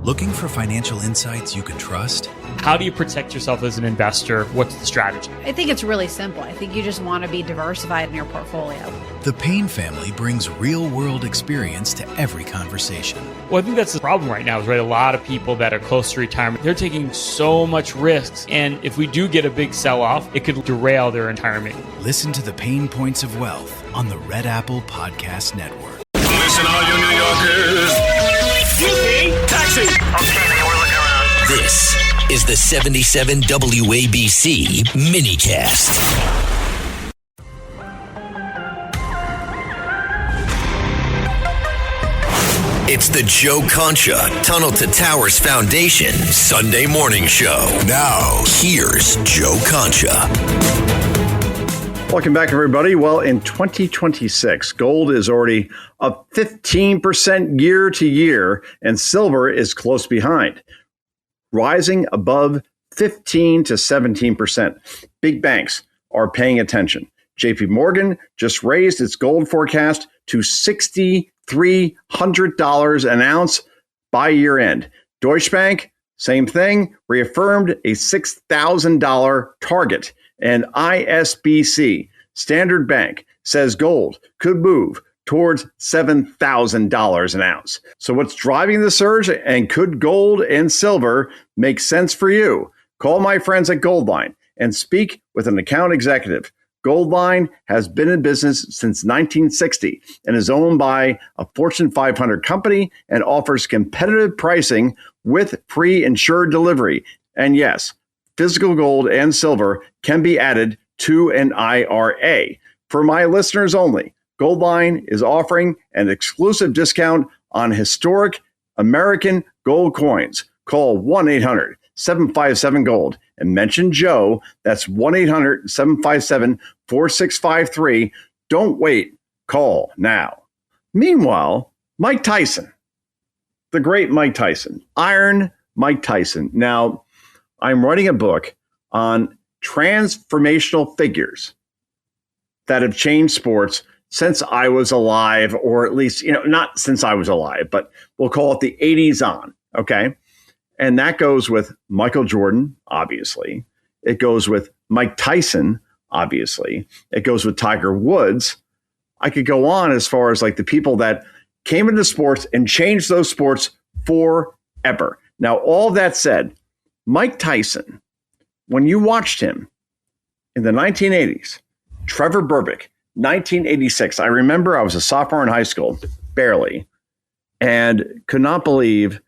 Looking for financial insights you can trust? How do you protect yourself as an investor? What's the strategy? I think it's really simple. I think you just want to be diversified in your portfolio. The Payne family brings real-world experience to every conversation. Well, I think that's the problem right now is, right, a lot of people that are close to retirement, they're taking so much risks. And if we do get a big sell-off, it could derail their retirement. Listen to the Pain Points of Wealth on the Red Apple Podcast Network. Listen, all you New Yorkers. Taxi! Okay, we're looking around. This is the 77 WABC minicast. It's the Joe Concha Tunnel to Towers Foundation Sunday morning show. Now, here's Joe Concha. Welcome back, everybody. Well, in 2026, gold is already up 15% year to year, and silver is close behind, rising above 15 to 17%. Big banks are paying attention. JP Morgan just raised its gold forecast to $6,300 an ounce by year end. Deutsche Bank, same thing, reaffirmed a $6,000 target. And ISBC, Standard Bank, says gold could move towards $7,000 an ounce. So what's driving the surge, and could gold and silver make sense for you? Call my friends at Goldline and speak with an account executive. Goldline has been in business since 1960 and is owned by a Fortune 500 company and offers competitive pricing with free insured delivery. And yes, physical gold and silver can be added to an IRA. For my listeners only, Goldline is offering an exclusive discount on historic American gold coins. Call 1-800-757-GOLD and mention Joe. That's 1-800-757-4653. Don't wait. Call now. Meanwhile, Mike Tyson, the great Mike Tyson, Iron Mike Tyson. Now, I'm writing a book on transformational figures that have changed sports since I was alive, or at least, not since I was alive, but we'll call it the 80s on, okay? And that goes with Michael Jordan, obviously. It goes with Mike Tyson, obviously. It goes with Tiger Woods. I could go on as far as like the people that came into sports and changed those sports forever. Now, all that said, Mike Tyson, when you watched him in the 1980s, Trevor Berbick, 1986, I remember I was a sophomore in high school, barely, and could not believe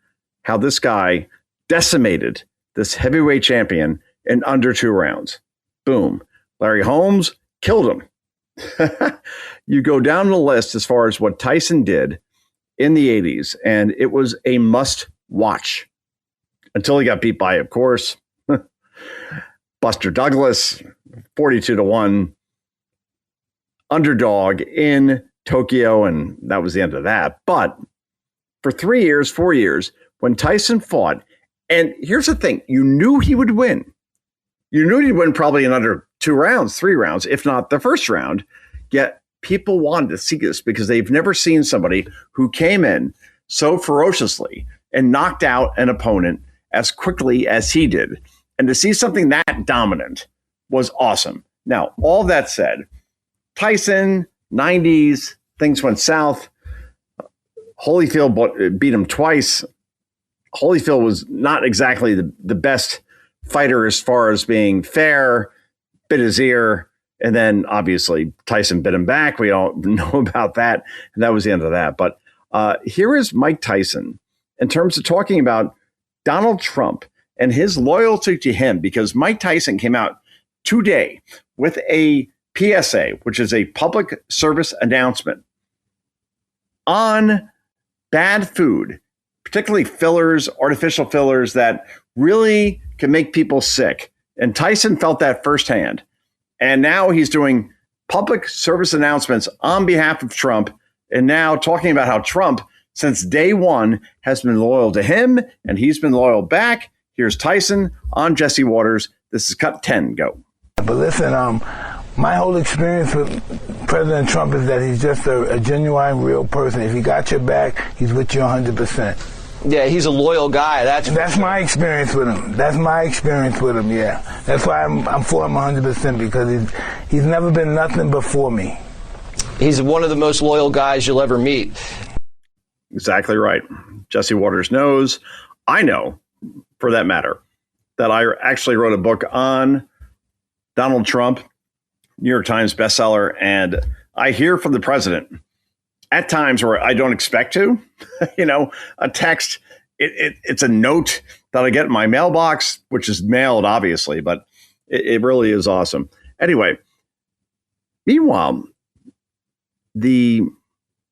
how this guy decimated this heavyweight champion in under 2 rounds. Boom. Larry Holmes killed him. You go down the list as far as what Tyson did in the 80s, and it was a must watch. Until he got beat by, of course, Buster Douglas, 42-1 underdog in Tokyo, and that was the end of that. But for 3 years, 4 years, when Tyson fought, and here's the thing, you knew he would win. You knew he'd win probably in under 2 rounds, 3 rounds, if not the first round, yet people wanted to see this because they've never seen somebody who came in so ferociously and knocked out an opponent as quickly as he did. And to see something that dominant was awesome. Now, all that said, Tyson, 90s, things went south. Holyfield beat him twice. Holyfield was not exactly the best fighter as far as being fair, bit his ear, and then obviously Tyson bit him back. We all know about that, and that was the end of that. But here is Mike Tyson in terms of talking about Donald Trump and his loyalty to him, because Mike Tyson came out today with a PSA, which is a public service announcement on bad food, particularly fillers, artificial fillers that really can make people sick. And Tyson felt that firsthand. And now he's doing public service announcements on behalf of Trump, and now talking about how Trump, since day one, has been loyal to him, and he's been loyal back. Here's Tyson on Jesse Waters. This is Cut 10. Go. But listen, my whole experience with President Trump is that he's just a genuine, real person. If he got your back, he's with you 100%. Yeah, he's a loyal guy. That's my experience with him. Yeah. That's why I'm for him 100% because he's never been nothing but for me. He's one of the most loyal guys you'll ever meet. Exactly right. Jesse Waters knows. I know, for that matter, that I actually wrote a book on Donald Trump, New York Times bestseller, and I hear from the president at times where I don't expect to, a text, it's a note that I get in my mailbox, which is mailed, obviously, but it really is awesome. Anyway, meanwhile, the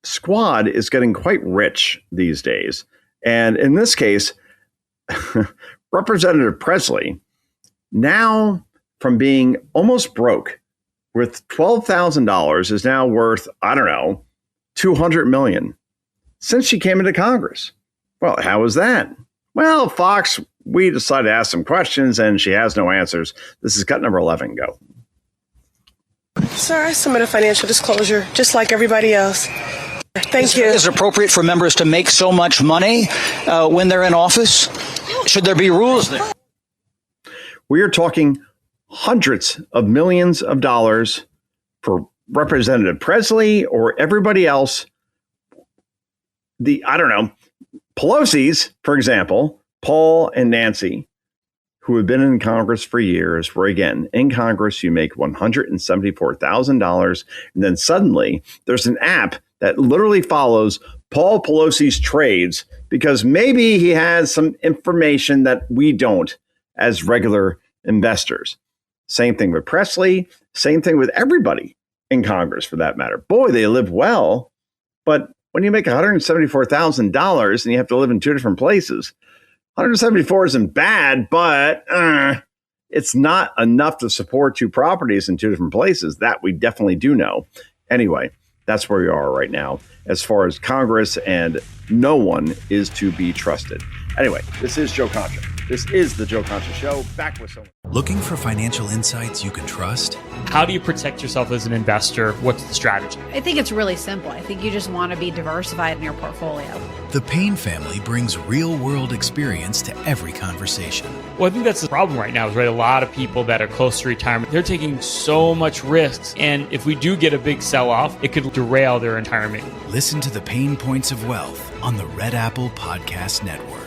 squad is getting quite rich these days. And in this case, Representative Presley, now from being almost broke with $12,000, is now worth, I don't know, $200 million since she came into Congress. Well, how is that? Well, Fox, we decided to ask some questions and she has no answers. This is cut number 11. Go. Sir, I submit a financial disclosure just like everybody else. Thank you. Is it appropriate for members to make so much money when they're in office? Should there be rules there? We are talking hundreds of millions of dollars for Representative Presley or everybody else. Pelosi's, for example, Paul and Nancy, who have been in Congress for years, where again, in Congress, you make $174,000. And then suddenly there's an app that literally follows Paul Pelosi's trades because maybe he has some information that we don't as regular investors. Same thing with Presley. Same thing with everybody in Congress, for that matter. Boy, they live well. But when you make $174,000 and you have to live in two different places, 174 isn't bad, but it's not enough to support two properties in two different places. That we definitely do know. Anyway, that's where we are right now as far as Congress, and no one is to be trusted. Anyway, this is Joe Concha. This is the Joe Concha Show. Back with someone. Looking for financial insights you can trust? How do you protect yourself as an investor? What's the strategy? I think it's really simple. I think you just want to be diversified in your portfolio. The Payne family brings real-world experience to every conversation. Well, I think that's the problem right now, is a lot of people that are close to retirement, they're taking so much risks. And if we do get a big sell-off, it could derail their retirement. Listen to the Pain Points of Wealth on the Red Apple Podcast Network.